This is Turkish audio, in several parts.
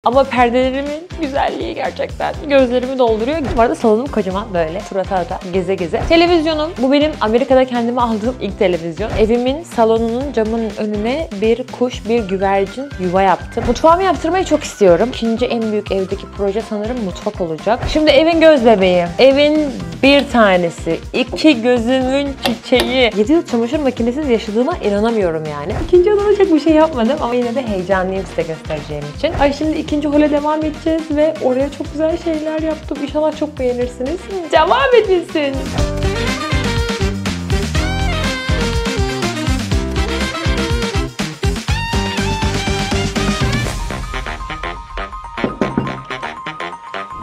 Ama perdelerimin güzelliği gerçekten gözlerimi dolduruyor. Bu arada salonum kocaman böyle tur ata ata geze geze. Televizyonum, bu benim Amerika'da kendime aldığım ilk televizyon. Evimin salonunun camının önüne bir kuş, bir güvercin yuva yaptım. Mutfağımı yaptırmayı çok istiyorum. İkinci en büyük evdeki proje sanırım mutfak olacak. Şimdi evin göz bebeği. Evin bir tanesi. İki gözümün çiçeği. 7 yıl çamaşır makinesiz yaşadığıma inanamıyorum yani. İkinci odada çok bir şey yapmadım ama yine de heyecanlıyım size göstereceğim için. Ay şimdi ikinci hole devam edeceğiz ve oraya çok güzel şeyler yaptım. İnşallah çok beğenirsiniz. Devam edilsin.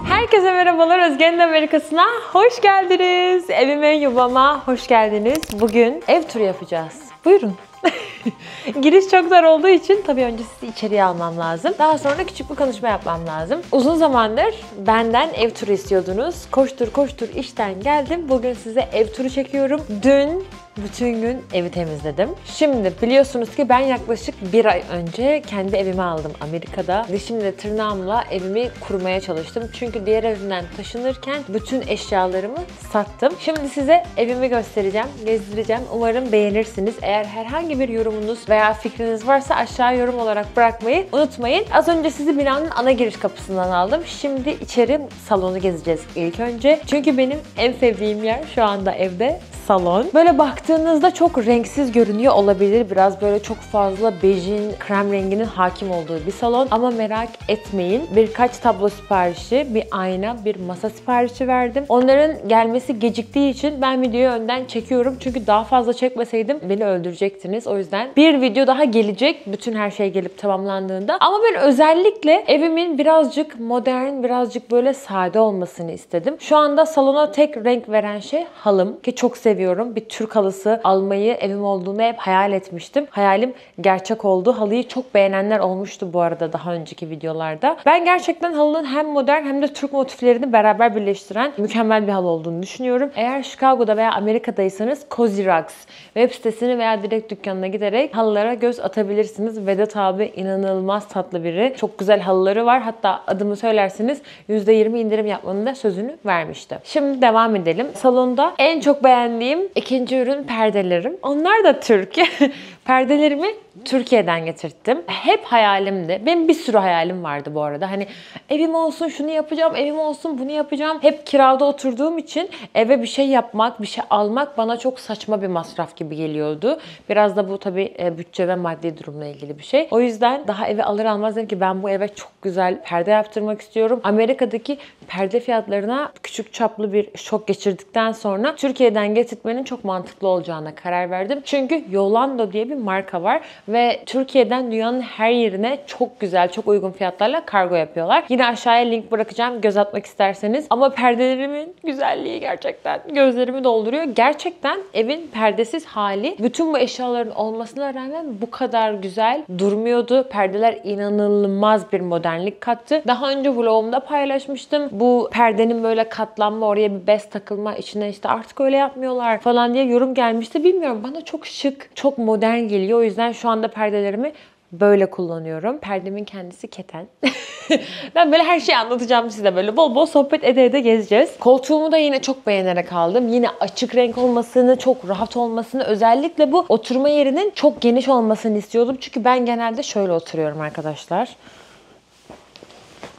Herkese merhabalar. Özge'nin Amerika'sına hoş geldiniz. Evime, yuvama hoş geldiniz. Bugün ev turu yapacağız. Buyurun. Giriş çok zor olduğu için tabii önce sizi içeriye almam lazım. Daha sonra küçük bir konuşma yapmam lazım. Uzun zamandır benden ev turu istiyordunuz. Koştur koştur işten geldim. Bugün size ev turu çekiyorum. Dün bütün gün evi temizledim. Şimdi biliyorsunuz ki ben yaklaşık bir ay önce kendi evimi aldım Amerika'da. Ve şimdi de tırnağımla evimi kurmaya çalıştım. Çünkü diğer evimden taşınırken bütün eşyalarımı sattım. Şimdi size evimi göstereceğim, gezdireceğim. Umarım beğenirsiniz. Eğer herhangi bir yorumunuz veya fikriniz varsa aşağı yorum olarak bırakmayı unutmayın. Az önce sizi binanın ana giriş kapısından aldım. Şimdi içeri salonu gezeceğiz ilk önce. Çünkü benim en sevdiğim yer şu anda evde salon. Böyle baktığınızda çok renksiz görünüyor olabilir. Biraz böyle çok fazla bejin, krem renginin hakim olduğu bir salon. Ama merak etmeyin. Birkaç tablo siparişi, bir ayna, bir masa siparişi verdim. Onların gelmesi geciktiği için ben videoyu önden çekiyorum. Çünkü daha fazla çekmeseydim beni öldürecektiniz. O yüzden bir video daha gelecek. Bütün her şey gelip tamamlandığında. Ama ben özellikle evimin birazcık modern, birazcık böyle sade olmasını istedim. Şu anda salona tek renk veren şey halım. Ki çok seviyorum. Bir Türk halısı almayı evim olduğunda hep hayal etmiştim. Hayalim gerçek oldu. Halıyı çok beğenenler olmuştu bu arada daha önceki videolarda. Ben gerçekten halının hem modern hem de Türk motiflerini beraber birleştiren mükemmel bir halı olduğunu düşünüyorum. Eğer Chicago'da veya Amerika'daysanız Cozy Rugs web sitesini veya direkt dükkanına giderek halılara göz atabilirsiniz. Vedat abi inanılmaz tatlı biri. Çok güzel halıları var. Hatta adımı söylerseniz %20 indirim yapmanın da sözünü vermişti. Şimdi devam edelim. Salonda en çok beğendiğim ikinci ürün perdelerim. Onlar da Türk. Perdelerimi Türkiye'den getirttim. Hep hayalimdi. Benim bir sürü hayalim vardı bu arada. Hani evim olsun, şunu yapacağım, evim olsun, bunu yapacağım. Hep kirada oturduğum için eve bir şey yapmak, bir şey almak bana çok saçma bir masraf gibi geliyordu. Biraz da bu tabii bütçe ve maddi durumla ilgili bir şey. O yüzden daha eve alır almaz dedim ki ben bu eve çok güzel perde yaptırmak istiyorum. Amerika'daki perde fiyatlarına küçük çaplı bir şok geçirdikten sonra Türkiye'den getirtmenin çok mantıklı olacağına karar verdim. Çünkü Yolando diye bir marka var ve Türkiye'den dünyanın her yerine çok güzel, çok uygun fiyatlarla kargo yapıyorlar. Yine aşağıya link bırakacağım göz atmak isterseniz. Ama perdelerimin güzelliği gerçekten gözlerimi dolduruyor. Gerçekten evin perdesiz hali bütün bu eşyaların olmasına rağmen bu kadar güzel durmuyordu. Perdeler inanılmaz bir modernlik kattı. Daha önce vlogumda paylaşmıştım. Bu perdenin böyle katlanma, oraya bir bez takılma, içine işte artık öyle yapmıyorlar falan diye yorum gelmişti. Bilmiyorum, bana çok şık, çok modern geliyor. O yüzden şu anda perdelerimi böyle kullanıyorum. Perdemin kendisi keten. Ben böyle her şeyi anlatacağım size, böyle bol bol sohbet ede ede gezeceğiz. Koltuğumu da yine çok beğenerek aldım. Yine açık renk olmasını, çok rahat olmasını, özellikle bu oturma yerinin çok geniş olmasını istiyordum. Çünkü ben genelde şöyle oturuyorum arkadaşlar.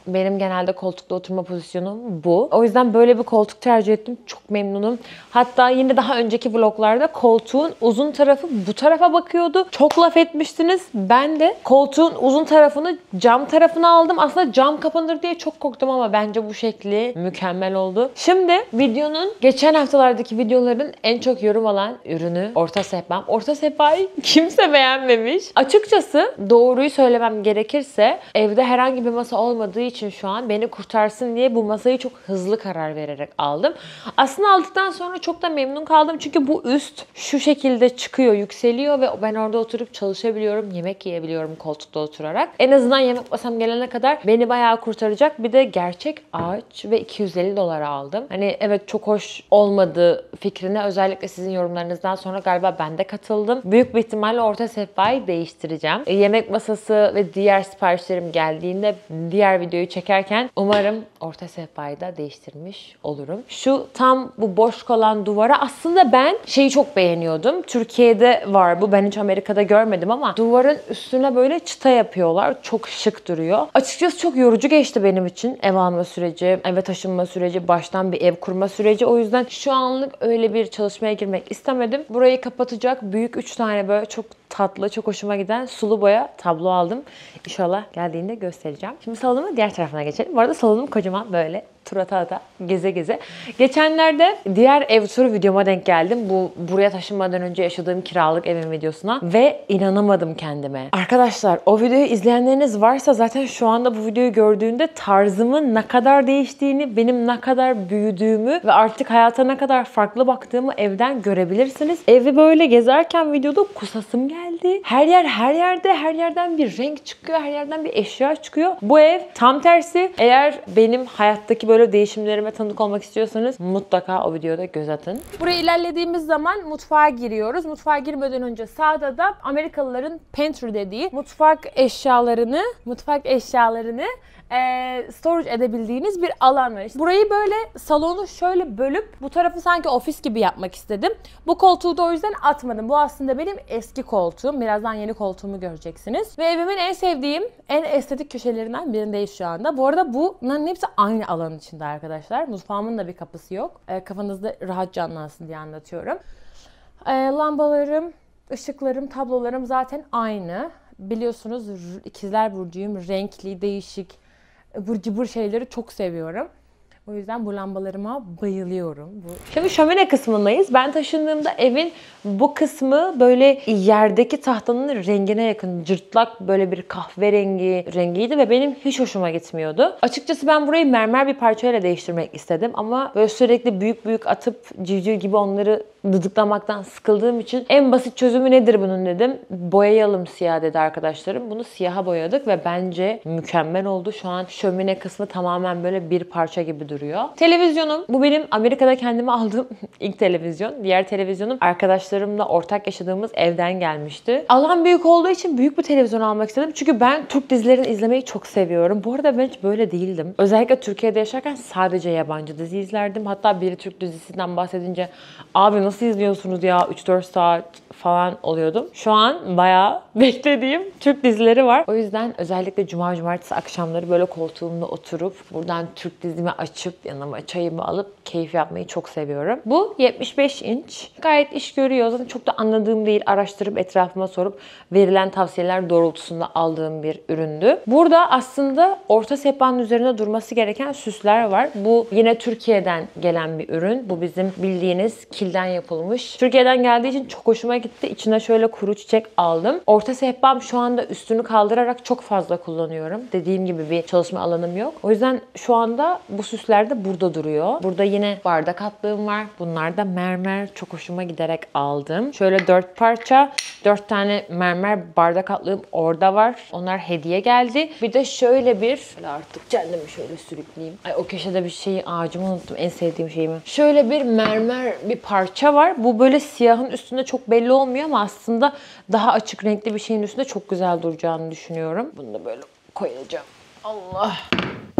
Benim genelde koltukta oturma pozisyonum bu. O yüzden böyle bir koltuk tercih ettim. Çok memnunum. Hatta yine daha önceki vloglarda koltuğun uzun tarafı bu tarafa bakıyordu. Çok laf etmiştiniz. Ben de koltuğun uzun tarafını cam tarafına aldım. Aslında cam kapanır diye çok korktum ama bence bu şekli mükemmel oldu. Şimdi videonun geçen haftalardaki videoların en çok yorum alan ürünü orta sehpam. Orta sehpayı kimse beğenmemiş. Açıkçası doğruyu söylemem gerekirse evde herhangi bir masa olmadığı için için şu an beni kurtarsın diye bu masayı çok hızlı karar vererek aldım. Aslında aldıktan sonra çok da memnun kaldım. Çünkü bu üst şu şekilde çıkıyor, yükseliyor ve ben orada oturup çalışabiliyorum, yemek yiyebiliyorum koltukta oturarak. En azından yemek masam gelene kadar beni bayağı kurtaracak. Bir de gerçek ağaç ve 250 dolara aldım. Hani evet çok hoş olmadığı fikrine özellikle sizin yorumlarınızdan sonra galiba ben de katıldım. Büyük bir ihtimalle orta sehpayı değiştireceğim. Yemek masası ve diğer siparişlerim geldiğinde diğer videoyu çekerken umarım orta sehpayı da değiştirmiş olurum. Şu tam bu boş kalan duvara aslında ben şeyi çok beğeniyordum. Türkiye'de var bu. Ben hiç Amerika'da görmedim ama duvarın üstüne böyle çıta yapıyorlar. Çok şık duruyor. Açıkçası çok yorucu geçti benim için ev alma süreci, eve taşınma süreci, baştan bir ev kurma süreci. O yüzden şu anlık öyle bir çalışmaya girmek istemedim. Burayı kapatacak büyük 3 tane böyle çok tatlı, çok hoşuma giden sulu boya tablo aldım. İnşallah geldiğinde göstereceğim. Şimdi salonumun diğer tarafına geçelim. Bu arada salonum kocaman böyle tur ata geze geze. Geçenlerde diğer ev turu videoma denk geldim. Buraya taşınmadan önce yaşadığım kiralık evin videosuna ve inanamadım kendime. Arkadaşlar o videoyu izleyenleriniz varsa zaten şu anda bu videoyu gördüğünde tarzımın ne kadar değiştiğini, benim ne kadar büyüdüğümü ve artık hayata ne kadar farklı baktığımı evden görebilirsiniz. Evi böyle gezerken videoda kusasım geldi. Her yerden bir renk çıkıyor, her yerden bir eşya çıkıyor. Bu ev tam tersi. Eğer benim hayattaki böyle değişimlerime tanık olmak istiyorsanız mutlaka o videoda göz atın. Buraya ilerlediğimiz zaman mutfağa giriyoruz. Mutfağa girmeden önce sağda da Amerikalıların pantry dediği mutfak eşyalarını storage edebildiğiniz bir alan var. Burayı böyle salonu şöyle bölüp bu tarafı sanki ofis gibi yapmak istedim. Bu koltuğu da o yüzden atmadım. Bu aslında benim eski koltuğum. Birazdan yeni koltuğumu göreceksiniz. Ve evimin en sevdiğim, en estetik köşelerinden birindeyiz şu anda. Bu arada bunların hepsi aynı alanın içinde arkadaşlar. Mutfağımın da bir kapısı yok. Kafanızda rahat canlansın diye anlatıyorum. Lambalarım, ışıklarım, tablolarım zaten aynı. Biliyorsunuz ikizler burcuyum. Renkli, değişik, abur cubur şeyleri çok seviyorum. O yüzden bu lambalarıma bayılıyorum. Şimdi şömine kısmındayız. Ben taşındığımda evin bu kısmı böyle yerdeki tahtanın rengine yakın, cırtlak böyle bir kahverengi rengiydi ve benim hiç hoşuma gitmiyordu. Açıkçası ben burayı mermer bir parçayla değiştirmek istedim ama böyle sürekli büyük atıp civciv gibi onları dıdıklamaktan sıkıldığım için en basit çözümü nedir bunun dedim. Boyayalım siyah dedi arkadaşlarım. Bunu siyaha boyadık ve bence mükemmel oldu. Şu an şömine kısmı tamamen böyle bir parça gibi duruyor. Televizyonum. Bu benim Amerika'da kendime aldığım ilk televizyon. Diğer televizyonum arkadaşlarımla ortak yaşadığımız evden gelmişti. Alan büyük olduğu için büyük bir televizyon almak istedim. Çünkü ben Türk dizilerini izlemeyi çok seviyorum. Bu arada ben hiç böyle değildim. Özellikle Türkiye'de yaşarken sadece yabancı dizi izlerdim. Hatta biri Türk dizisinden bahsedince abi nasıl izliyorsunuz ya 3-4 saat falan oluyordum. Şu an bayağı beklediğim Türk dizileri var. O yüzden özellikle cumartesi akşamları böyle koltuğumda oturup buradan Türk dizimi açıp yanıma çayımı alıp keyif yapmayı çok seviyorum. Bu 75 inç. Gayet iş görüyor. Zaten çok da anladığım değil. Araştırıp etrafıma sorup verilen tavsiyeler doğrultusunda aldığım bir üründü. Burada aslında orta sehpanın üzerine durması gereken süsler var. Bu yine Türkiye'den gelen bir ürün. Bu bizim bildiğiniz kilden yapılmış. Türkiye'den geldiği için çok hoşuma gitti. İçine şöyle kuru çiçek aldım. Orta sehpam şu anda üstünü kaldırarak çok fazla kullanıyorum. Dediğim gibi bir çalışma alanım yok. O yüzden şu anda bu süsler de burada duruyor. Burada yine bardak atlığım var. Bunlar da mermer. Çok hoşuma giderek aldım. Şöyle 4 parça, 4 tane mermer bardak atlığım orada var. Onlar hediye geldi. Bir de şöyle artık kendimi şöyle sürükleyeyim. Ay o köşede bir şeyi ağacımı unuttum. En sevdiğim şeyimi. Şöyle bir mermer bir parça var. Bu böyle siyahın üstünde çok belli olmuyor ama aslında daha açık renkli bir şeyin üstünde çok güzel duracağını düşünüyorum. Bunu da böyle koyacağım. Allah.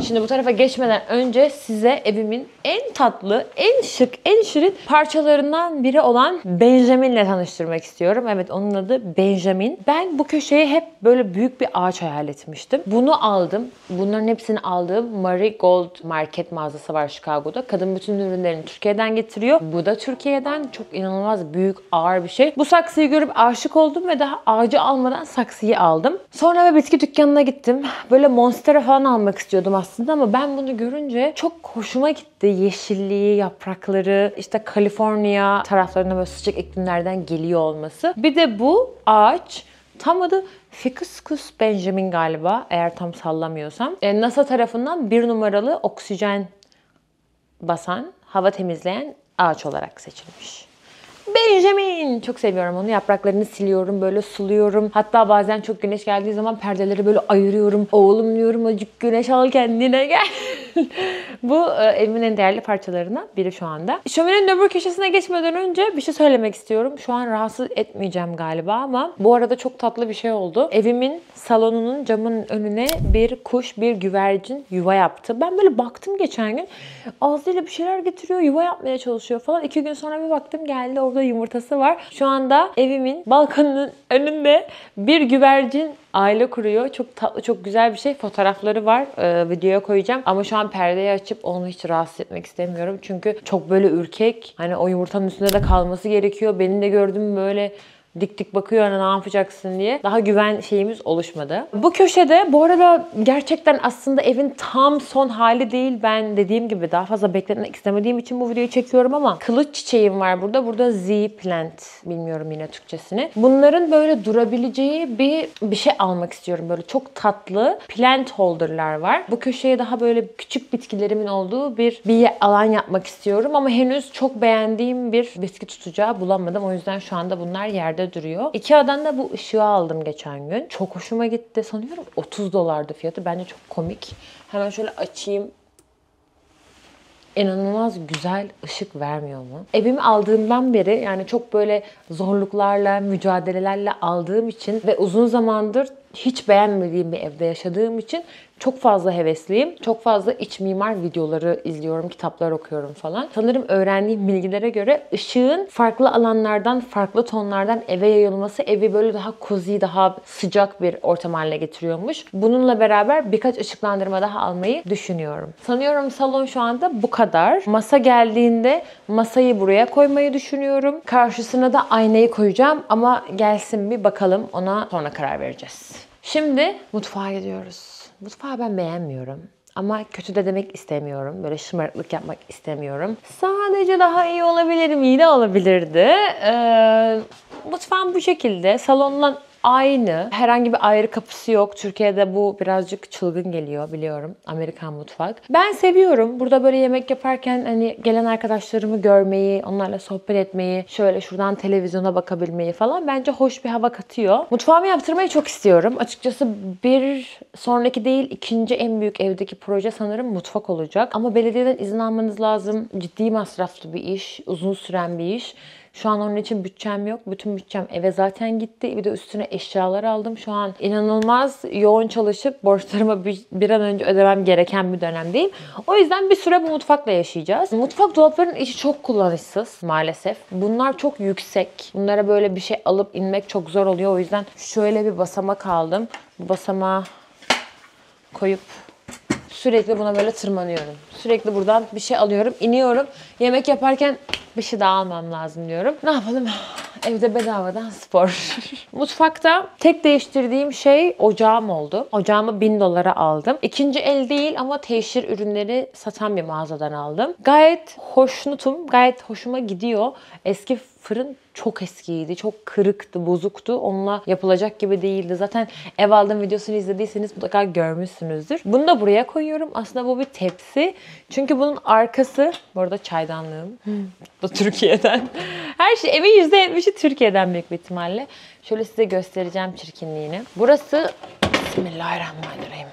Şimdi bu tarafa geçmeden önce size evimin en tatlı, en şık, en şirin parçalarından biri olan Benjamin'le tanıştırmak istiyorum. Evet, onun adı Benjamin. Ben bu köşeye hep böyle büyük bir ağaç hayal etmiştim. Bunu aldım. Bunların hepsini aldığım Marigold market mağazası var Chicago'da. Kadın bütün ürünlerini Türkiye'den getiriyor. Bu da Türkiye'den çok inanılmaz büyük, ağır bir şey. Bu saksıyı görüp aşık oldum ve daha ağacı almadan saksıyı aldım. Sonra bir bitki dükkanına gittim. Böyle monstera falan almak istiyordum aslında ama ben bunu görünce çok hoşuma gitti. Yeşilliği, yaprakları, işte Kaliforniya taraflarına böyle sıcak iklimlerden geliyor olması. Bir de bu ağaç tam adı Ficus Benjamin galiba, eğer tam sallamıyorsam. NASA tarafından 1 numaralı oksijen basan, hava temizleyen ağaç olarak seçilmiş. Benjamin! Çok seviyorum onu. Yapraklarını siliyorum, böyle suluyorum. Hatta bazen çok güneş geldiği zaman perdeleri böyle ayırıyorum. Oğlum diyorum, azıcık güneş al kendine gel. Bu evimin en değerli parçalarından biri şu anda. Şöminenin öbür köşesine geçmeden önce bir şey söylemek istiyorum. Şu an rahatsız etmeyeceğim galiba ama bu arada çok tatlı bir şey oldu. Evimin salonunun camının önüne bir kuş, bir güvercin yuva yaptı. Ben böyle baktım geçen gün. Ağzıyla bir şeyler getiriyor, yuva yapmaya çalışıyor falan. 2 gün sonra bir baktım geldi, orada yumurtası var. Şu anda evimin balkonunun önünde bir güvercin aile kuruyor. Çok tatlı, çok güzel bir şey. Fotoğrafları var. Videoya koyacağım. Ama şu an perdeyi açıp onu hiç rahatsız etmek istemiyorum. Çünkü çok böyle ürkek. Hani o yumurtanın üstünde de kalması gerekiyor. Beni de gördüm böyle dik dik bakıyor, hani ne yapacaksın diye. Daha güven şeyimiz oluşmadı. Bu köşede bu arada gerçekten aslında evin tam son hali değil. Ben dediğim gibi daha fazla bekletmek istemediğim için bu videoyu çekiyorum ama kılıç çiçeğim var burada. Burada Z plant. Bilmiyorum yine Türkçesini. Bunların böyle durabileceği bir şey almak istiyorum. Böyle çok tatlı plant holder'lar var. Bu köşeye daha böyle küçük bitkilerimin olduğu bir alan yapmak istiyorum ama henüz çok beğendiğim bir bitki tutacağı bulamadım. O yüzden şu anda bunlar yerde duruyor. IKEA'dan da bu ışığı aldım geçen gün. Çok hoşuma gitti. Sanıyorum $30'dı fiyatı. Bence çok komik. Hemen şöyle açayım. İnanılmaz güzel ışık vermiyor mu? Evimi aldığımdan beri yani çok böyle zorluklarla, mücadelelerle aldığım için ve uzun zamandır hiç beğenmediğim bir evde yaşadığım için çok fazla hevesliyim. Çok fazla iç mimar videoları izliyorum, kitaplar okuyorum falan. Sanırım öğrendiğim bilgilere göre ışığın farklı alanlardan, farklı tonlardan eve yayılması evi böyle daha cozy, daha sıcak bir ortam haline getiriyormuş. Bununla beraber birkaç ışıklandırma daha almayı düşünüyorum. Sanıyorum salon şu anda bu kadar. Masa geldiğinde masayı buraya koymayı düşünüyorum. Karşısına da aynayı koyacağım ama gelsin bir bakalım, ona sonra karar vereceğiz. Şimdi mutfağa gidiyoruz. Mutfağı ben beğenmiyorum. Ama kötü de demek istemiyorum. Böyle şımarıklık yapmak istemiyorum. Sadece daha iyi olabilir miydi? Olabilirdi. Mutfağım bu şekilde. Salonla aynı. Herhangi bir ayrı kapısı yok. Türkiye'de bu birazcık çılgın geliyor biliyorum. Amerikan mutfak. Ben seviyorum. Burada böyle yemek yaparken hani gelen arkadaşlarımı görmeyi, onlarla sohbet etmeyi, şöyle şuradan televizyona bakabilmeyi falan bence hoş bir hava katıyor. Mutfağımı yaptırmayı çok istiyorum. Açıkçası bir sonraki değil, ikinci en büyük evdeki proje sanırım mutfak olacak. Ama belediyeden izin almanız lazım. Ciddi masraflı bir iş. Uzun süren bir iş. Şu an onun için bütçem yok. Bütün bütçem eve zaten gitti. Bir de üstüne eşyalar aldım. Şu an inanılmaz yoğun çalışıp borçlarımı bir an önce ödemem gereken bir dönemdeyim. O yüzden bir süre bu mutfakla yaşayacağız. Mutfak dolaplarının içi çok kullanışsız maalesef. Bunlar çok yüksek. Bunlara böyle bir şey alıp inmek çok zor oluyor. O yüzden şöyle bir basamak aldım. Bu basamağı koyup sürekli buna böyle tırmanıyorum. Sürekli buradan bir şey alıyorum, iniyorum. Yemek yaparken bir şey daha almam lazım diyorum. Ne yapalım? Evde bedavadan spor. Mutfakta tek değiştirdiğim şey ocağım oldu. Ocağımı $1000'a aldım. İkinci el değil ama teşhir ürünleri satan bir mağazadan aldım. Gayet hoşnutum. Gayet hoşuma gidiyor. Eski fırın çok eskiydi. Çok kırıktı, bozuktu. Onunla yapılacak gibi değildi. Zaten ev aldığım videosunu izlediyseniz mutlaka görmüşsünüzdür. Bunu da buraya koyuyorum. Aslında bu bir tepsi. Çünkü bunun arkası, bu arada çaydanlığım. Bu Türkiye'den. Her şey, evin %70'i Türkiye'den büyük bir ihtimalle. Şöyle size göstereceğim çirkinliğini. Burası, Bismillahirrahmanirrahim.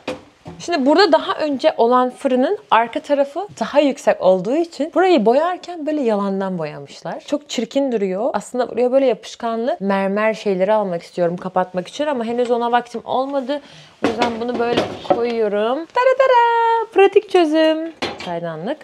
Şimdi burada daha önce olan fırının arka tarafı daha yüksek olduğu için burayı boyarken böyle yalandan boyamışlar. Çok çirkin duruyor. Aslında buraya böyle yapışkanlı mermer şeyleri almak istiyorum kapatmak için ama henüz ona vaktim olmadı. O yüzden bunu böyle koyuyorum. Taratara! Pratik çözüm. Çaydanlık.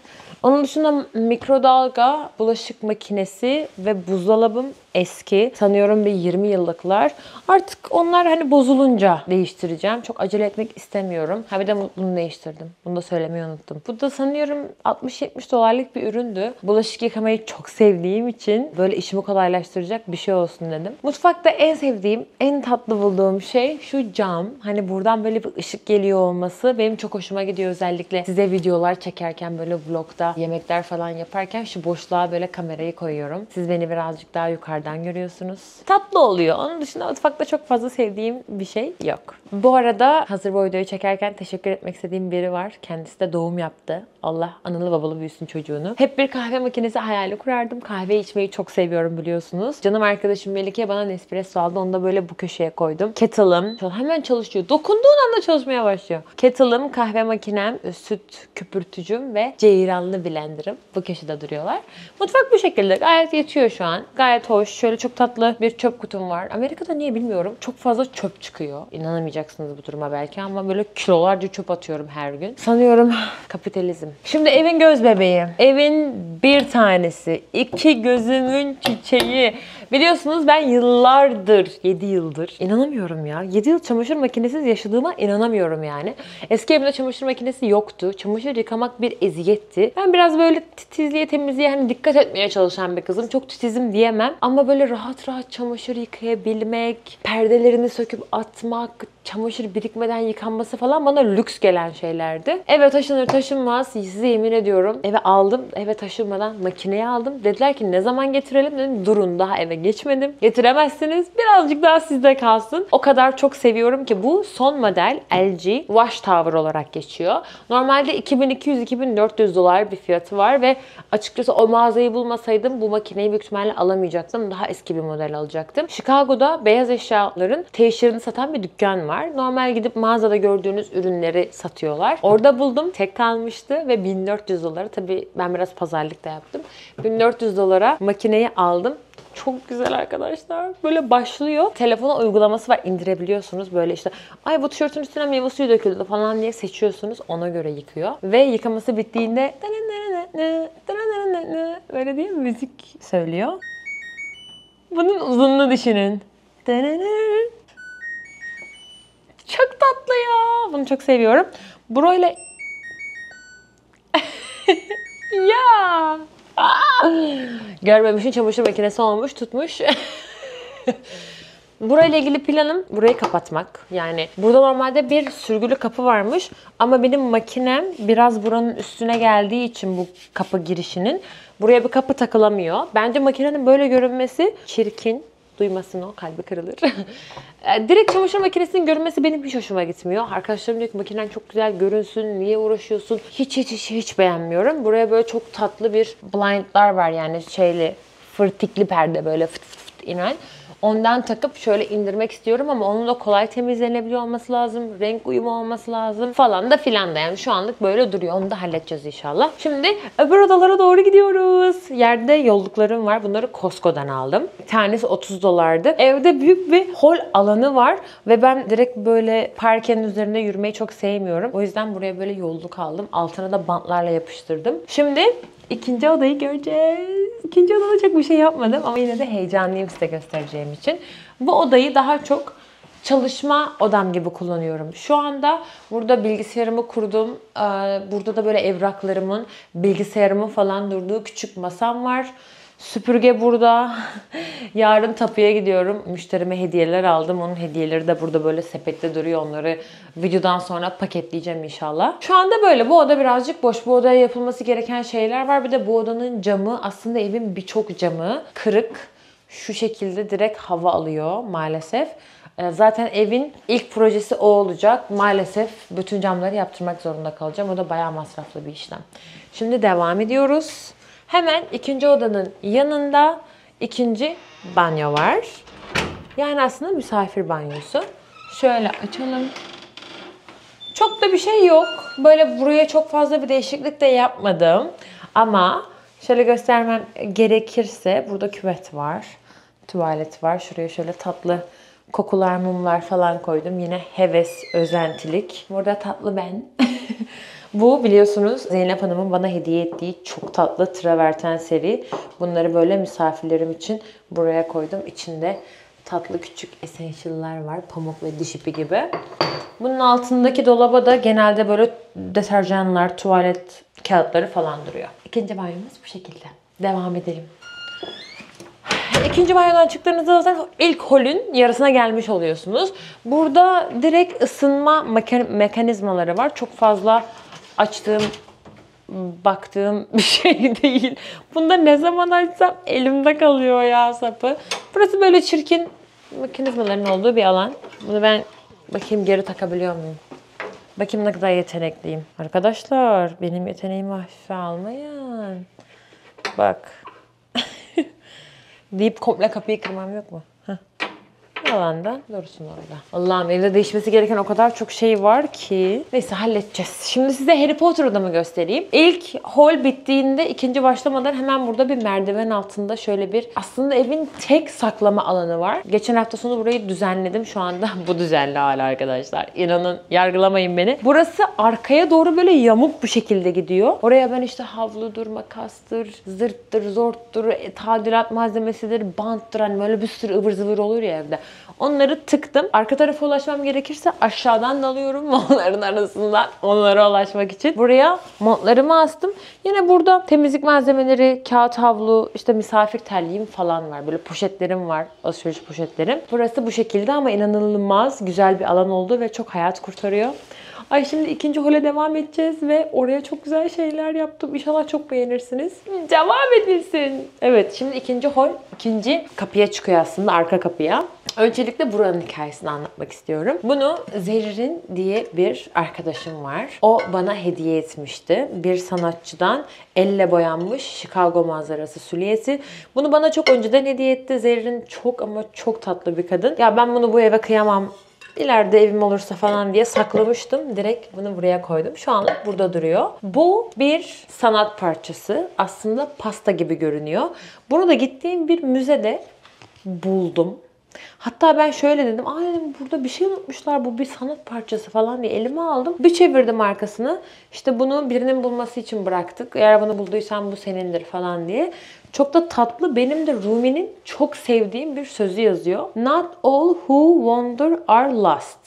Onun dışında mikrodalga, bulaşık makinesi ve buzdolabım eski. Sanıyorum bir 20 yıllıklar. Artık onlar hani bozulunca değiştireceğim. Çok acele etmek istemiyorum. Ha bir de bunu değiştirdim. Bunu da söylemeyi unuttum. Bu da sanıyorum $60-70 bir üründü. Bulaşık yıkamayı çok sevdiğim için böyle işimi kolaylaştıracak bir şey olsun dedim. Mutfakta en sevdiğim, en tatlı bulduğum şey şu cam. Hani buradan böyle bir ışık geliyor olması benim çok hoşuma gidiyor. Özellikle size videolar çekerken böyle vlogda da yemekler falan yaparken şu boşluğa böyle kamerayı koyuyorum. Siz beni birazcık daha yukarıdan görüyorsunuz. Tatlı oluyor. Onun dışında mutfakta çok fazla sevdiğim bir şey yok. Bu arada hazır bu videoyu çekerken teşekkür etmek istediğim biri var. Kendisi de doğum yaptı. Allah analı babalı büyüsün çocuğunu. Hep bir kahve makinesi hayali kurardım. Kahve içmeyi çok seviyorum biliyorsunuz. Canım arkadaşım Melike bana Nespresso aldı. Onu da böyle bu köşeye koydum. Kettle'ım hemen çalışıyor. Dokunduğun anda çalışmaya başlıyor. Kettle'ım, kahve makinem, süt köpürtücüm ve ceyranlı blenderım. Bu köşede duruyorlar. Mutfak bu şekilde. Gayet yetiyor şu an. Gayet hoş. Şöyle çok tatlı bir çöp kutum var. Amerika'da niye bilmiyorum. Çok fazla çöp çıkıyor. İnanamayacaksınız bu duruma belki ama böyle kilolarca çöp atıyorum her gün. Sanıyorum kapitalizm. Şimdi evin göz bebeği. Evin bir tanesi. İki gözümün çiçeği. Biliyorsunuz ben yıllardır, 7 yıldır inanamıyorum ya. 7 yıl çamaşır makinesiz yaşadığıma inanamıyorum yani. Eski evimde çamaşır makinesi yoktu. Çamaşır yıkamak bir eziyetti. Ben biraz böyle titizliğe, temizliğe hani dikkat etmeye çalışan bir kızım. Çok titizim diyemem. Ama böyle rahat rahat çamaşır yıkayabilmek, perdelerini söküp atmak, çamaşır birikmeden yıkanması falan bana lüks gelen şeylerdi. Eve taşınır taşınmaz size yemin ediyorum eve aldım. Eve taşınmadan makineye aldım. Dediler ki ne zaman getirelim dedim. Durun daha eve geçmedim. Getiremezsiniz. Birazcık daha sizde kalsın. O kadar çok seviyorum ki bu son model LG Wash Tower olarak geçiyor. Normalde 2200-2400 dolar bir fiyatı var ve açıkçası o mağazayı bulmasaydım bu makineyi büyük ihtimalle alamayacaktım. Daha eski bir model alacaktım. Chicago'da beyaz eşyaların teşhirini satan bir dükkan var. Normal gidip mağazada gördüğünüz ürünleri satıyorlar. Orada buldum. Tek kalmıştı ve 1400 dolara. Tabii ben biraz pazarlık da yaptım. 1400 dolara makineyi aldım. Çok güzel arkadaşlar. Böyle başlıyor. Telefona uygulaması var. İndirebiliyorsunuz. Böyle işte ay bu tişörtün üstüne meyve suyu döküldü falan diye seçiyorsunuz. Ona göre yıkıyor. Ve yıkaması bittiğinde böyle diye müzik söylüyor. Bunun uzunluğunu düşünün. Çok tatlı ya. Bunu çok seviyorum. Bro ile ya. Görmemişin çamaşır makinesi olmuş, tutmuş. Burayla ilgili planım burayı kapatmak. Yani burada normalde bir sürgülü kapı varmış ama benim makinem biraz buranın üstüne geldiği için bu kapı girişinin buraya bir kapı takılamıyor. Bence makinenin böyle görünmesi çirkin. Duymasın o, kalbi kırılır. Direkt çamaşır makinesinin görünmesi benim hiç hoşuma gitmiyor. Arkadaşlarım diyor ki makinen çok güzel görünsün, niye uğraşıyorsun? Hiç beğenmiyorum. Buraya böyle çok tatlı bir blindlar var yani fırtikli perde böyle fıt fıt fıt inen. Ondan takıp şöyle indirmek istiyorum ama onun da kolay temizlenebiliyor olması lazım. Renk uyumu olması lazım falan da filan da. Yani şu anlık böyle duruyor. Onu da halledeceğiz inşallah. Şimdi öbür odalara doğru gidiyoruz. Yerde yolluklarım var. Bunları Costco'dan aldım. Bir tanesi 30 dolardı. Evde büyük bir hol alanı var. Ve ben direkt böyle parkenin üzerinde yürümeyi çok sevmiyorum. O yüzden buraya böyle yolluk aldım. Altına da bantlarla yapıştırdım. Şimdi İkinci odayı göreceğiz. İkinci odada çok bir şey yapmadım ama yine de heyecanlıyım size göstereceğim için. Bu odayı daha çok çalışma odam gibi kullanıyorum. Şu anda burada bilgisayarımı kurdum. Burada da böyle evraklarımın, bilgisayarımın falan durduğu küçük masam var. Süpürge burada. Yarın tapuya gidiyorum. Müşterime hediyeler aldım. Onun hediyeleri de burada böyle sepette duruyor. Onları videodan sonra paketleyeceğim inşallah. Şu anda böyle. Bu oda birazcık boş. Bu odaya yapılması gereken şeyler var. Bir de bu odanın camı, aslında evin birçok camı kırık. Şu şekilde direkt hava alıyor maalesef. Zaten evin ilk projesi o olacak. Maalesef bütün camları yaptırmak zorunda kalacağım. O da bayağı masraflı bir işlem. Şimdi devam ediyoruz. Hemen ikinci odanın yanında ikinci banyo var. Yani aslında misafir banyosu. Şöyle açalım. Çok da bir şey yok. Böyle buraya çok fazla bir değişiklik de yapmadım. Ama şöyle göstermem gerekirse burada küvet var. Tuvalet var. Şuraya şöyle tatlı kokular, mumlar falan koydum. Yine heves, özentilik. Burada tatlı ben. Bu biliyorsunuz Zeynep Hanım'ın bana hediye ettiği çok tatlı traverten seri. Bunları böyle misafirlerim için buraya koydum. İçinde tatlı küçük essential'lar var. Pamuk ve diş ipi gibi. Bunun altındaki dolaba da genelde böyle deterjanlar, tuvalet kağıtları falan duruyor. İkinci banyomuz bu şekilde. Devam edelim. İkinci banyodan çıktığınızda zaten ilk holün yarısına gelmiş oluyorsunuz. Burada direkt ısınma mekanizmaları var. Çok fazla açtığım baktığım bir şey değil. Bunda ne zaman açsam elimde kalıyor ya sapı. Burası böyle çirkin mekanizmaların olduğu bir alan. Bunu ben bakayım geri takabiliyor muyum? Bakayım ne kadar yetenekliyim. Arkadaşlar benim yeteneğimi hafife almayın. Bak. Deyip komple kapıyı kırmam yok mu? Yalandan dursun orada. Allah'ım evde değişmesi gereken o kadar çok şey var ki. Neyse halledeceğiz. Şimdi size Harry Potter odamı göstereyim. İlk hall bittiğinde ikinci başlamadan hemen burada bir merdiven altında şöyle bir aslında evin tek saklama alanı var. Geçen hafta sonu burayı düzenledim. Şu anda bu düzenli hala arkadaşlar. İnanın yargılamayın beni. Burası arkaya doğru böyle yamuk bir şekilde gidiyor. Oraya ben işte havludur, makastır, zırttır, zorttur, tadilat malzemesidir, banttır. Hani böyle bir sürü ıvır zıvır olur ya evde. Onları tıktım. Arka tarafa ulaşmam gerekirse aşağıdan dalıyorum montların arasından onlara ulaşmak için. Buraya montlarımı astım. Yine burada temizlik malzemeleri, kağıt havlu, işte misafir terliğim falan var. Böyle poşetlerim var. Alışveriş poşetlerim. Burası bu şekilde ama inanılmaz güzel bir alan oldu ve çok hayat kurtarıyor. Ay şimdi ikinci hole devam edeceğiz ve oraya çok güzel şeyler yaptım. İnşallah çok beğenirsiniz. Devam edilsin. Evet şimdi ikinci hol, ikinci kapıya çıkıyor aslında, arka kapıya. Öncelikle buranın hikayesini anlatmak istiyorum. Bunu Zerrin diye bir arkadaşım var. O bana hediye etmişti. Bir sanatçıdan elle boyanmış Chicago manzarası sülyesi. Bunu bana çok önceden hediye etti. Zerrin çok ama çok tatlı bir kadın. Ya ben bunu bu eve kıyamam, İleride evim olursa falan diye saklamıştım. Direkt bunu buraya koydum. Şu anlık burada duruyor. Bu bir sanat parçası. Aslında pasta gibi görünüyor. Bunu da gittiğim bir müzede buldum. Hatta ben şöyle dedim. Aa dedim burada bir şey unutmuşlar. Bu bir sanat parçası falan diye elime aldım. Bir çevirdim arkasını. İşte bunu birinin bulması için bıraktık. Eğer bunu bulduysan bu senindir falan diye. Çok da tatlı. Benim de Rumi'nin çok sevdiğim bir sözü yazıyor. Not all who wander are lost.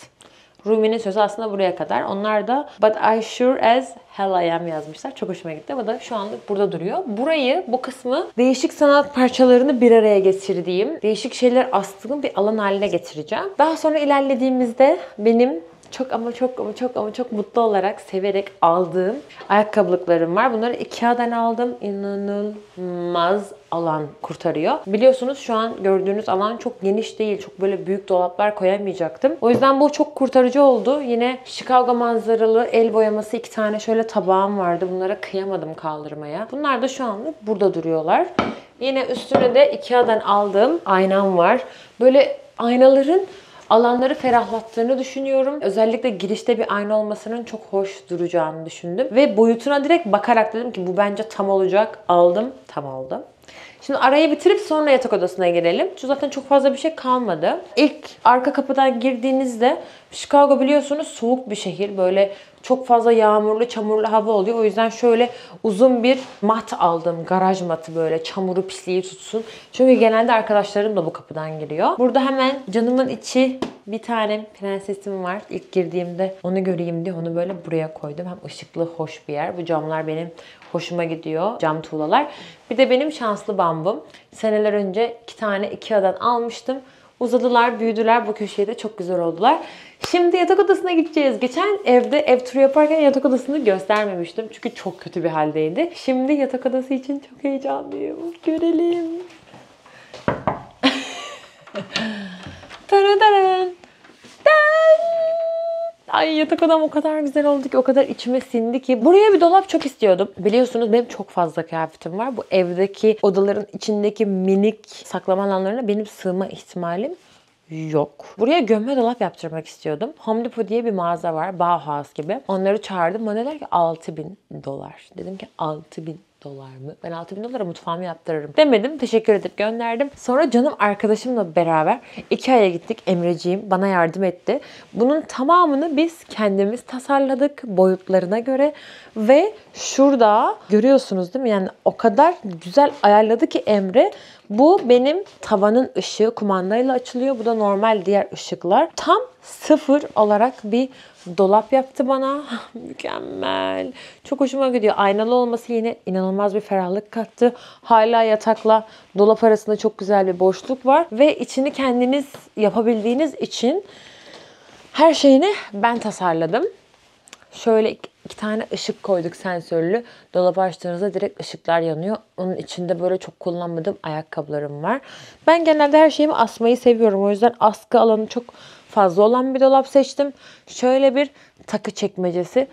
Rumi'nin sözü aslında buraya kadar. Onlar da But I sure as hell I am yazmışlar. Çok hoşuma gitti. Bu da şu anlık burada duruyor. Burayı, bu kısmı değişik sanat parçalarını bir araya getirdiğim, değişik şeyler astığım bir alan haline getireceğim. Daha sonra ilerlediğimizde benim çok mutlu olarak, severek aldığım ayakkabılıklarım var. Bunları Ikea'dan aldım. İnanılmaz alan kurtarıyor. Biliyorsunuz şu an gördüğünüz alan çok geniş değil. Çok böyle büyük dolaplar koyamayacaktım. O yüzden bu çok kurtarıcı oldu. Yine Chicago manzaralı el boyaması 2 tane şöyle tabağım vardı. Bunlara kıyamadım kaldırmaya. Bunlar da şu anlık burada duruyorlar. Yine üstüne de Ikea'dan aldığım aynam var. Böyle aynaların alanları ferahlattığını düşünüyorum. Özellikle girişte bir ayna olmasının çok hoş duracağını düşündüm. Ve boyutuna direkt bakarak dedim ki bu bence tam olacak. Aldım. Tam oldu. Şimdi arayı bitirip sonra yatak odasına girelim. Çünkü zaten çok fazla bir şey kalmadı. İlk arka kapıdan girdiğinizde Chicago biliyorsunuz soğuk bir şehir. Böyle çok fazla yağmurlu, çamurlu hava oluyor. O yüzden şöyle uzun bir mat aldım. Garaj matı böyle çamuru pisliği tutsun. Çünkü genelde arkadaşlarım da bu kapıdan giriyor. Burada hemen canımın içi bir tane prensesim var. İlk girdiğimde onu göreyim diye onu böyle buraya koydum. Hem ışıklı, hoş bir yer. Bu camlar benim hoşuma gidiyor. Cam tuğlalar. Bir de benim şanslı bambum. Seneler önce 2 tane Ikea'dan almıştım. Uzadılar, büyüdüler. Bu köşeye de çok güzel oldular. Şimdi yatak odasına gideceğiz. Geçen evde ev turu yaparken yatak odasını göstermemiştim. Çünkü çok kötü bir haldeydi. Şimdi yatak odası için çok heyecanlıyım. Görelim. Tararan. Ay yatak odam o kadar güzel oldu ki, o kadar içime sindi ki. Buraya bir dolap çok istiyordum. Biliyorsunuz benim çok fazla kıyafetim var. Bu evdeki odaların içindeki minik saklama alanlarına benim sığma ihtimalim yok. Buraya gömme dolap yaptırmak istiyordum. Home Depot diye bir mağaza var. Bauhaus gibi. Onları çağırdım. Bana dediler ki $6.000. Dedim ki $6.000 mı? Ben $6.000 mutfağımı yaptırırım demedim. Teşekkür edip gönderdim. Sonra canım arkadaşımla beraber Ikea'ya gittik. Emreciğim bana yardım etti. Bunun tamamını biz kendimiz tasarladık boyutlarına göre ve şurada görüyorsunuz değil mi? Yani o kadar güzel ayarladı ki Emre. Bu benim tavanın ışığı, kumandayla açılıyor. Bu da normal diğer ışıklar. Tam sıfır olarak bir dolap yaptı bana. Mükemmel. Çok hoşuma gidiyor. Aynalı olması yine inanılmaz bir ferahlık kattı. Hala yatakla dolap arasında çok güzel bir boşluk var. Ve içini kendiniz yapabildiğiniz için her şeyini ben tasarladım. Şöyle iki tane ışık koyduk sensörlü. Dolabı açtığınızda direkt ışıklar yanıyor. Onun içinde böyle çok kullanmadığım ayakkabılarım var. Ben genelde her şeyimi asmayı seviyorum. O yüzden askı alanı çok fazla olan bir dolap seçtim. Şöyle bir takı çekmecesi.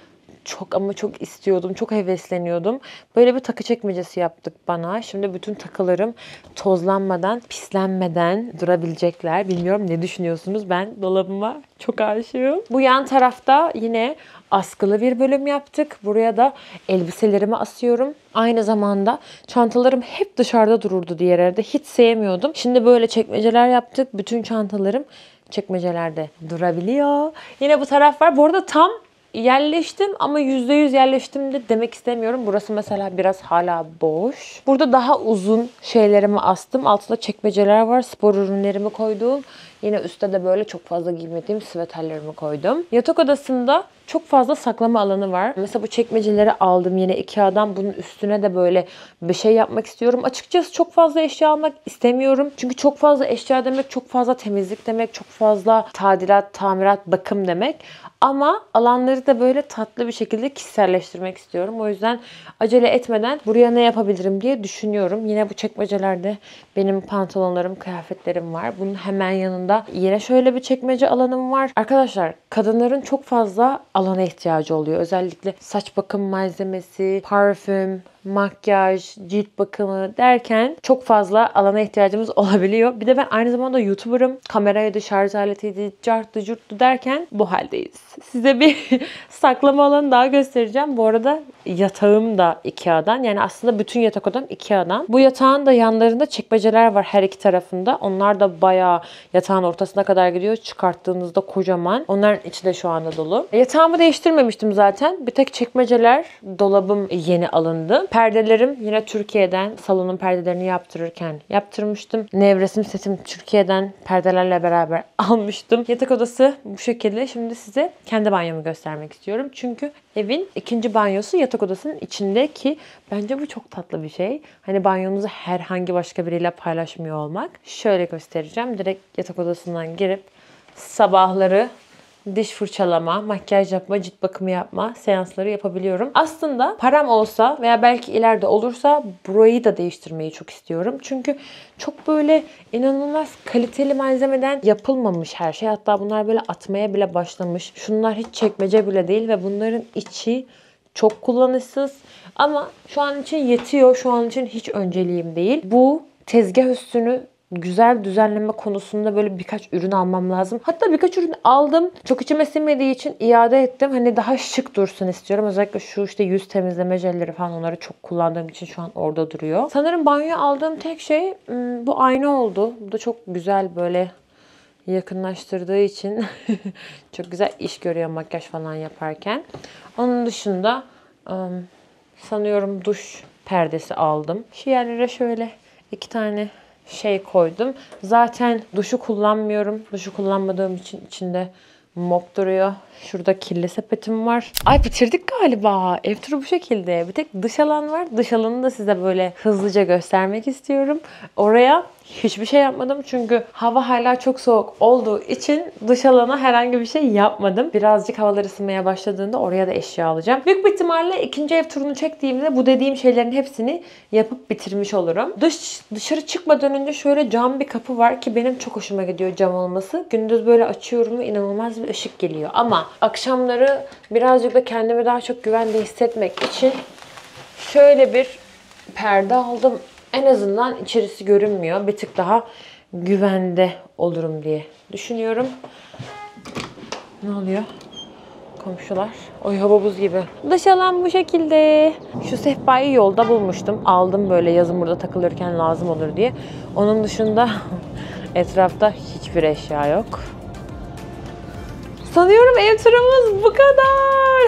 Çok ama çok istiyordum. Çok hevesleniyordum. Böyle bir takı çekmecesi yaptık bana. Şimdi bütün takılarım tozlanmadan, pislenmeden durabilecekler. Bilmiyorum ne düşünüyorsunuz? Ben dolabıma çok aşığım. Bu yan tarafta yine askılı bir bölüm yaptık. Buraya da elbiselerimi asıyorum. Aynı zamanda çantalarım hep dışarıda dururdu diğer yerde. Hiç sevmiyordum. Şimdi böyle çekmeceler yaptık. Bütün çantalarım çekmecelerde durabiliyor. Yine bu taraf var. Bu arada tam yerleştim ama %100 yerleştim de demek istemiyorum. Burası mesela biraz hala boş. Burada daha uzun şeylerimi astım. Altında çekmeceler var. Spor ürünlerimi koydum. Yine üstte de böyle çok fazla giymediğim süveterlerimi koydum. Yatak odasında çok fazla saklama alanı var. Mesela bu çekmeceleri aldım yine Ikea'dan. Bunun üstüne de böyle bir şey yapmak istiyorum. Açıkçası çok fazla eşya almak istemiyorum. Çünkü çok fazla eşya demek, çok fazla temizlik demek, çok fazla tadilat, tamirat, bakım demek. Ama alanları da böyle tatlı bir şekilde kişiselleştirmek istiyorum. O yüzden acele etmeden buraya ne yapabilirim diye düşünüyorum. Yine bu çekmecelerde benim pantolonlarım, kıyafetlerim var. Bunun hemen yanında yine şöyle bir çekmece alanım var. Arkadaşlar kadınların çok fazla alana ihtiyacı oluyor. Özellikle saç bakım malzemesi, parfüm, makyaj, cilt bakımı derken çok fazla alana ihtiyacımız olabiliyor. Bir de ben aynı zamanda YouTuber'ım. Kameraydı, şarj aletiydi, carttı, curttu derken bu haldeyiz. Size bir saklama alanı daha göstereceğim. Bu arada yatağım da Ikea'dan. Yani aslında bütün yatak odam Ikea'dan. Bu yatağın da yanlarında çekmeceler var her iki tarafında. Onlar da bayağı yatağın ortasına kadar gidiyor. Çıkarttığınızda kocaman. Onların içi de şu anda dolu. Yatağımı değiştirmemiştim zaten. Bir tek çekmeceler, dolabım yeni alındı. Perdelerim yine Türkiye'den. Salonun perdelerini yaptırırken yaptırmıştım. Nevresim setim Türkiye'den perdelerle beraber almıştım. Yatak odası bu şekilde. Şimdi size kendi banyomu göstermek istiyorum. Çünkü evin ikinci banyosu yatak odasının içinde ki bence bu çok tatlı bir şey. Hani banyonuzu herhangi başka biriyle paylaşmıyor olmak. Şöyle göstereceğim. Direkt yatak odasından girip sabahları diş fırçalama, makyaj yapma, cilt bakımı yapma seansları yapabiliyorum. Aslında param olsa veya belki ileride olursa burayı da değiştirmeyi çok istiyorum. Çünkü çok böyle inanılmaz kaliteli malzemeden yapılmamış her şey. Hatta bunlar böyle atmaya bile başlamış. Şunlar hiç çekmece bile değil ve bunların içi çok kullanışsız. Ama şu an için yetiyor. Şu an için hiç önceliğim değil. Bu tezgah üstünü güzel düzenleme konusunda böyle birkaç ürün almam lazım. Hatta birkaç ürün aldım. Çok içime sinmediği için iade ettim. Hani daha şık dursun istiyorum. Özellikle şu işte yüz temizleme jelleri falan onları çok kullandığım için şu an orada duruyor. Sanırım banyoya aldığım tek şey bu ayna oldu. Bu da çok güzel böyle yakınlaştırdığı için çok güzel iş görüyor makyaj falan yaparken. Onun dışında sanıyorum duş perdesi aldım. Şu yerlere şöyle 2 tane şey koydum. Zaten duşu kullanmıyorum. Duşu kullanmadığım için içinde mop duruyor. Şurada kirli sepetim var. Ay bitirdik galiba. Ev turu bu şekilde. Bir tek dış alan var. Dış alanı da size böyle hızlıca göstermek istiyorum. Oraya hiçbir şey yapmadım. Çünkü hava hala çok soğuk olduğu için dış alana herhangi bir şey yapmadım. Birazcık havalar ısınmaya başladığında oraya da eşya alacağım. Büyük bir ihtimalle ikinci ev turunu çektiğimde bu dediğim şeylerin hepsini yapıp bitirmiş olurum. Dışarı çıkmadan önce şöyle cam bir kapı var ki benim çok hoşuma gidiyor cam olması. Gündüz böyle açıyorum ve inanılmaz bir ışık geliyor. Ama akşamları birazcık da kendimi daha çok güvende hissetmek için şöyle bir perde aldım. En azından içerisi görünmüyor. Bir tık daha güvende olurum diye düşünüyorum. Ne oluyor? Komşular. Oy hava buz gibi. Dış alan bu şekilde. Şu sehpayı yolda bulmuştum. Aldım böyle yazın burada takılırken lazım olur diye. Onun dışında etrafta hiçbir eşya yok. Sanıyorum ev turumuz bu kadar.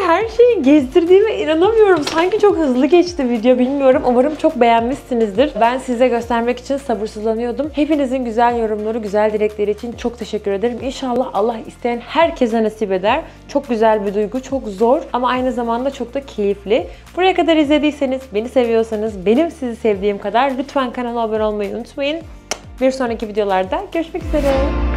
Her şeyi gezdirdiğime inanamıyorum. Sanki çok hızlı geçti video bilmiyorum. Umarım çok beğenmişsinizdir. Ben size göstermek için sabırsızlanıyordum. Hepinizin güzel yorumları, güzel dilekleri için çok teşekkür ederim. İnşallah Allah isteyen herkese nasip eder. Çok güzel bir duygu, çok zor ama aynı zamanda çok da keyifli. Buraya kadar izlediyseniz, beni seviyorsanız, benim sizi sevdiğim kadar lütfen kanala abone olmayı unutmayın. Bir sonraki videolarda görüşmek üzere.